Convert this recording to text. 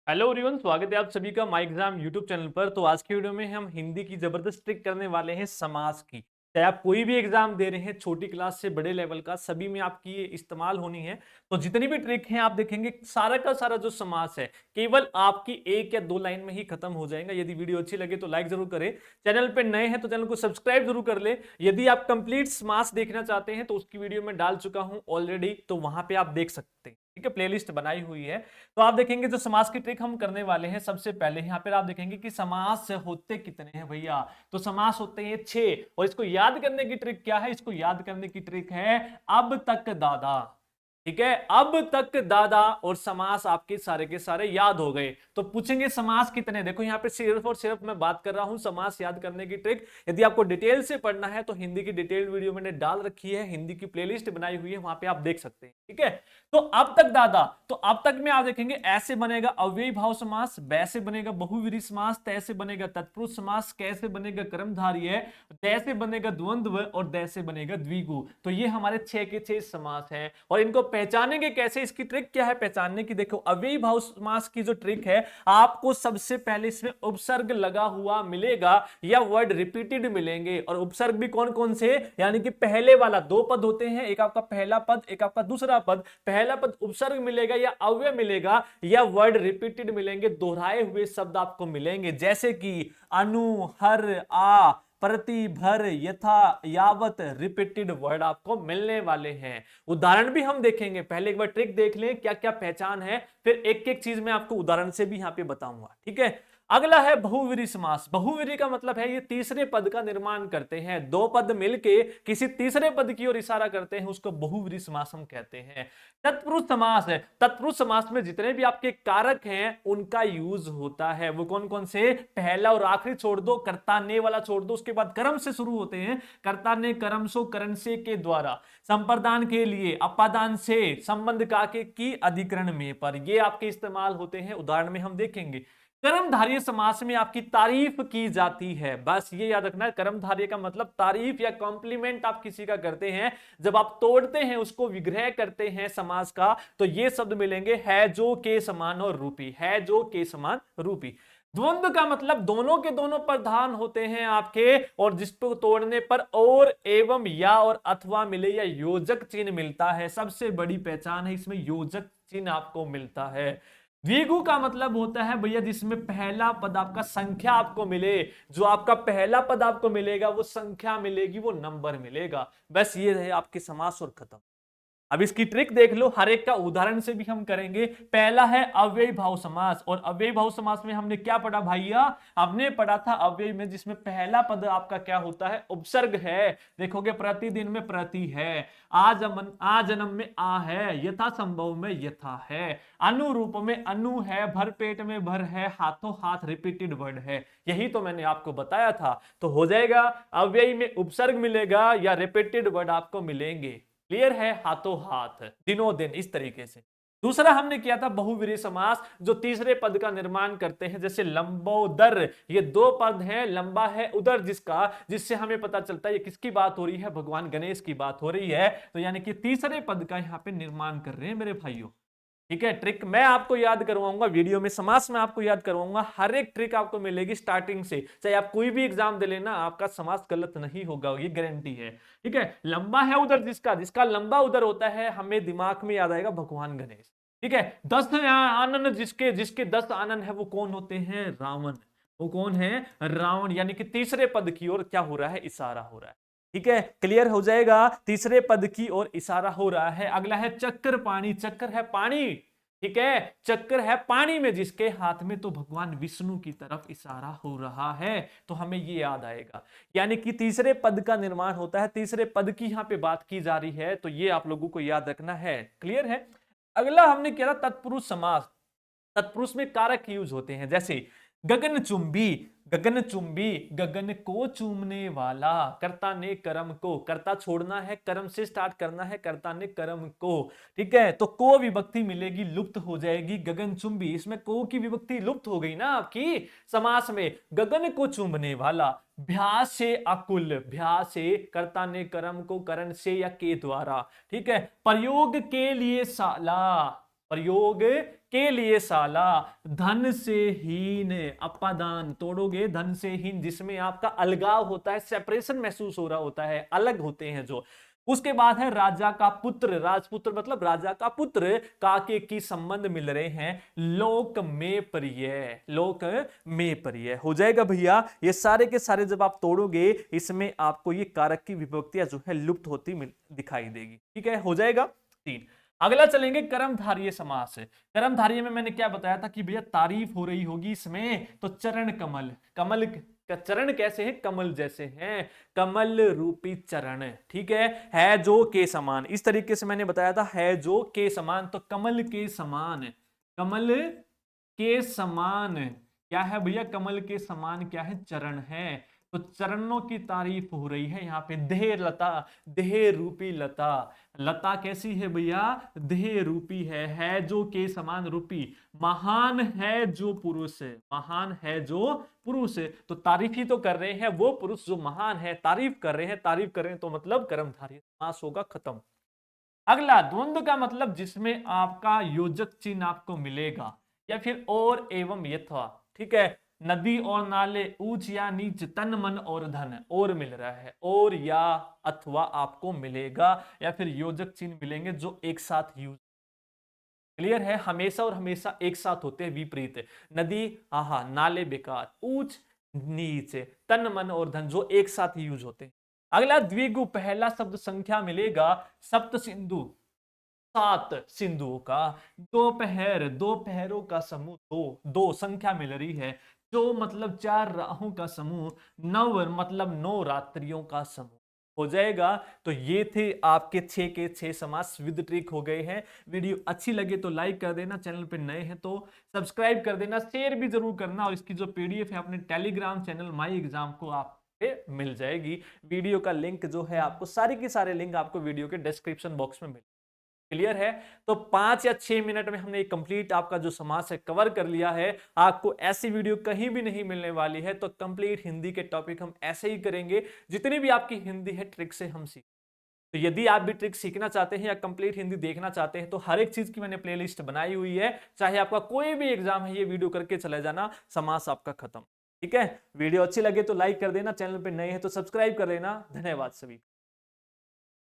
Hello everyone, स्वागत है आप सभी का माई एग्जाम यूट्यूब चैनल पर। तो आज की वीडियो में हम हिंदी की जबरदस्त ट्रिक करने वाले हैं समास की। चाहे आप कोई भी एग्जाम दे रहे हैं, छोटी क्लास से बड़े लेवल का, सभी में आपकी ये इस्तेमाल होनी है। तो जितनी भी ट्रिक हैं आप देखेंगे सारा का सारा जो समास है केवल आपकी एक या दो लाइन में ही खत्म हो जाएगा। यदि वीडियो अच्छी लगे तो लाइक जरूर करें, चैनल पे नए हैं तो चैनल को सब्सक्राइब जरूर कर ले। यदि आप कंप्लीट समास देखना चाहते हैं तो उसकी वीडियो में डाल चुका हूं ऑलरेडी, तो वहां पे आप देख सकते हैं। ठीक है, प्लेलिस्ट बनाई हुई है। तो आप देखेंगे जो समास की ट्रिक हम करने वाले हैं, सबसे पहले यहाँ पर आप देखेंगे कि समास होते कितने हैं भैया। तो समास होते हैं 6। और इसको याद करने की ट्रिक क्या है? इसको याद करने की ट्रिक है अब तक दादा। ठीक है, अब तक दादा और समास आपके सारे के सारे याद हो गए। तो पूछेंगे समास कितने, देखो यहाँ पे सिर्फ और सिर्फ मैं बात कर रहा हूं समास याद करने की ट्रिक। यदि आपको डिटेल से पढ़ना है तो हिंदी की डिटेल वीडियो मैंने डाल रखी है, हिंदी की प्लेलिस्ट बनाई हुई है, वहां पे आप देख सकते हैं। ठीक है, तो अब तक दादा, तो अब तक में आप देखेंगे ऐसे बनेगा अव्ययी भाव समास, वैसे बनेगा बहुव्रीहि समास, तैसे बनेगा तत्पुरुष समास, कैसे बनेगा कर्मधारय, तैसे बनेगा द्वंद्व और दैसे बनेगा द्विगु। तो ये हमारे 6 के 6 समास हैं। और इनको पहचानेंगे कैसे, इसकी ट्रिक क्या है पहचानने की? देखो अव्ययी भाव समास की जो ट्रिक है, आपको सबसे पहले इसमें उपसर्ग लगा हुआ मिलेगा या वर्ड रिपीटेड मिलेंगे। और उपसर्ग भी कौन कौन से, यानी कि पहले वाला दो पद होते हैं, एक आपका पहला पद, एक आपका दूसरा पद। पहला पद उपसर्ग मिलेगा या अव्यय मिलेगा या वर्ड रिपीटेड मिलेंगे, दोहराए हुए शब्द आपको मिलेंगे, जैसे कि अनु, हर, आ, प्रति, भर, यथा, यावत, रिपीटेड वर्ड आपको मिलने वाले हैं। उदाहरण भी हम देखेंगे, पहले एक बार ट्रिक देख लें क्या क्या पहचान है, फिर एक एक चीज मैं आपको उदाहरण से भी यहां पे बताऊंगा। ठीक है, अगला है बहुव्रीहि समास। बहुव्रीहि का मतलब है ये तीसरे पद का निर्माण करते हैं, दो पद मिलके किसी तीसरे पद की ओर इशारा करते हैं, उसको बहुव्रीहि समास हम कहते हैं। तत्पुरुष समास है, तत्पुरुष समास में जितने भी आपके कारक हैं उनका यूज होता है। वो कौन कौन से? पहला और आखिरी छोड़ दो, कर्ता ने वाला छोड़ दो, उसके बाद कर्म से शुरू होते हैं। कर्ता ने, कर्म सो, करण से के द्वारा, संप्रदान के लिए, अपादान से, संबंध का के की अधिकरण में, पर ये आपके इस्तेमाल होते हैं। उदाहरण में हम देखेंगे कर्मधारय समास में आपकी तारीफ की जाती है। बस ये याद रखना है, कर्मधारय का मतलब तारीफ या कॉम्प्लीमेंट आप किसी का करते हैं। जब आप तोड़ते हैं, उसको विग्रह करते हैं समास का, तो ये शब्द मिलेंगे है जो के समान और रूपी, है जो के समान रूपी। द्वंद्व का मतलब दोनों के दोनों प्रधान होते हैं आपके, और जिसको तोड़ने पर और, एवं, या और अथवा मिले या योजक चिन्ह मिलता है। सबसे बड़ी पहचान है इसमें, योजक चिन्ह आपको मिलता है। द्विगु का मतलब होता है भैया जिसमें पहला पद आपका संख्या आपको मिले, जो आपका पहला पद आपको मिलेगा वो संख्या मिलेगी, वो नंबर मिलेगा। बस ये है आपके समास और खत्म। अब इसकी ट्रिक देख लो, हर एक का उदाहरण से भी हम करेंगे। पहला है अव्ययी भाव समास, और अव्ययी भाव समास में हमने क्या पढ़ा भैया? हमने पढ़ा था अव्ययी में जिसमें पहला पद आपका क्या होता है? उपसर्ग है। देखोगे प्रतिदिन में प्रति है, आ जन्म में आ है, यथा संभव में यथा है, अनुरूप में अनु है, भर पेट में भर है, हाथों हाथ रिपीटेड वर्ड है। यही तो मैंने आपको बताया था। तो हो जाएगा अव्ययी में उपसर्ग मिलेगा या रिपीटेड वर्ड आपको मिलेंगे। क्लियर है? हाथों हाथ, दिनों दिन, इस तरीके से। दूसरा हमने किया था बहुव्रीहि समास, जो तीसरे पद का निर्माण करते हैं, जैसे लंबोदर। ये दो पद हैं, लंबा है उदर जिसका, जिससे हमें पता चलता है ये किसकी बात हो रही है? भगवान गणेश की बात हो रही है। तो यानी कि तीसरे पद का यहां पे निर्माण कर रहे हैं मेरे भाइयों। ठीक है, ट्रिक मैं आपको याद करवाऊंगा वीडियो में, समास में आपको याद करवाऊंगा। हर एक ट्रिक आपको मिलेगी स्टार्टिंग से, चाहे आप कोई भी एग्जाम दे लेना, आपका समास गलत नहीं होगा, ये गारंटी है। ठीक है, लंबा है उधर जिसका, जिसका लंबा उधर होता है, हमें दिमाग में याद आएगा भगवान गणेश। ठीक है, 10 आनन जिसके, जिसके 10 आनन है, वो कौन होते हैं? रावण। वो कौन है? रावण। यानी कि तीसरे पद की ओर क्या हो रहा है? इशारा हो रहा है। ठीक है, क्लियर हो जाएगा, तीसरे पद की ओर इशारा हो रहा है। अगला है चक्र पाणी, चक्र है पानी। ठीक है, चक्र है पानी में जिसके, हाथ में, तो भगवान विष्णु की तरफ इशारा हो रहा है। तो हमें ये याद आएगा, यानी कि तीसरे पद का निर्माण होता है, तीसरे पद की यहां पे बात की जा रही है, तो ये आप लोगों को याद रखना है। क्लियर है? अगला हमने किया था तत्पुरुष समास। तत्पुरुष में कारक यूज होते हैं, जैसे गगनचुंबी। गगनचुंबी, गगन को चूमने वाला, कर्ता ने कर्म को, कर्ता छोड़ना है, कर्म से स्टार्ट करना है, कर्ता ने कर्म को। ठीक है, तो को विभक्ति मिलेगी, लुप्त हो जाएगी, गगनचुंबी। इसमें को की विभक्ति लुप्त हो गई ना आपकी समास में। गगन को चूमने वाला, भ्यास से अकुल, भ्यास से, कर्ता ने कर्म को, करण से या के द्वारा। ठीक है, प्रयोग के लिए साला, प्रयोग के लिए साला, धन से हीन, अपादान तोड़ोगे, धन से हीन जिसमें आपका अलगाव होता है, सेपरेशन महसूस हो रहा होता है, अलग होते हैं जो। उसके बाद है राजा का पुत्र, राजपुत्र मतलब राजा का पुत्र, काके की संबंध मिल रहे हैं, लोक में प्रिय, लोक में प्रिय हो जाएगा भैया। ये सारे के सारे जब आप तोड़ोगे इसमें आपको ये कारक की विभक्तियां जो है लुप्त होती दिखाई देगी। ठीक है, हो जाएगा 3। अगला चलेंगे कर्मधारय समास। कर्मधारय में मैंने क्या बताया था कि भैया तारीफ हो रही होगी इसमें, तो चरण कमल, कमल का चरण कैसे है, कमल जैसे हैं, कमल रूपी चरण। ठीक है जो के समान, इस तरीके से मैंने बताया था, है जो के समान, तो कमल के समान, कमल के समान क्या है भैया, कमल के समान क्या है, चरण है। तो चरणों की तारीफ हो रही है यहाँ पे, देह लता, देह रूपी लता, लता कैसी है भैया, देह रूपी है जो के समान रूपी, महान है जो पुरुष है, महान है जो पुरुष है। तो तारीफ ही तो कर रहे हैं वो पुरुष जो महान है, तारीफ कर रहे हैं, तारीफ कर रहे हैं, तो मतलब कर्मधारय समास होगा, खत्म। अगला द्वंद्व का मतलब जिसमें आपका योजक चिन्ह आपको मिलेगा, या फिर और एवं यथा। ठीक है, नदी और नाले, ऊंच या नीच, तन मन और धन, और मिल रहा है, और या अथवा आपको मिलेगा, या फिर योजक चिन्ह मिलेंगे जो एक साथ यूज, क्लियर है, हमेशा और हमेशा एक साथ होते हैं, विपरीत। नदी आहा, नाले बेकार, ऊंच नीच, तन मन और धन जो एक साथ ही यूज होते हैं। अगला द्विगु, पहला शब्द संख्या मिलेगा, सप्त सिंधु, 7 सिंधुओं का, दोपहर, दोपहरों का समूह, दो, दो संख्या मिल रही है, जो मतलब 4 राहों का समूह, नव मतलब 9 रात्रियों का समूह हो जाएगा। तो ये थे आपके 6 के 6 समास विद ट्रिक हो गए हैं। वीडियो अच्छी लगे तो लाइक कर देना, चैनल पे नए हैं तो सब्सक्राइब कर देना, शेयर भी जरूर करना, और इसकी जो पीडीएफ है अपने टेलीग्राम चैनल माई एग्जाम को आप मिल जाएगी। वीडियो का लिंक जो है आपको, सारे के सारे लिंक आपको वीडियो के डिस्क्रिप्शन बॉक्स में मिल, क्लियर है। तो 5 या 6 मिनट में हमने कंप्लीट आपका जो समास है कवर कर लिया है। आपको ऐसी वीडियो कहीं भी नहीं मिलने वाली है, तो कंप्लीट हिंदी के टॉपिक हम ऐसे ही करेंगे, जितनी भी आपकी हिंदी है ट्रिक से हम सीख। तो यदि आप भी ट्रिक सीखना चाहते हैं या कंप्लीट हिंदी देखना चाहते हैं, तो हर एक चीज की मैंने प्लेलिस्ट बनाई हुई है, चाहे आपका कोई भी एग्जाम है, ये वीडियो करके चले जाना, समास आपका खत्म। ठीक है, वीडियो अच्छी लगे तो लाइक कर देना, चैनल पे नए हैं तो सब्सक्राइब कर देना। धन्यवाद सभी।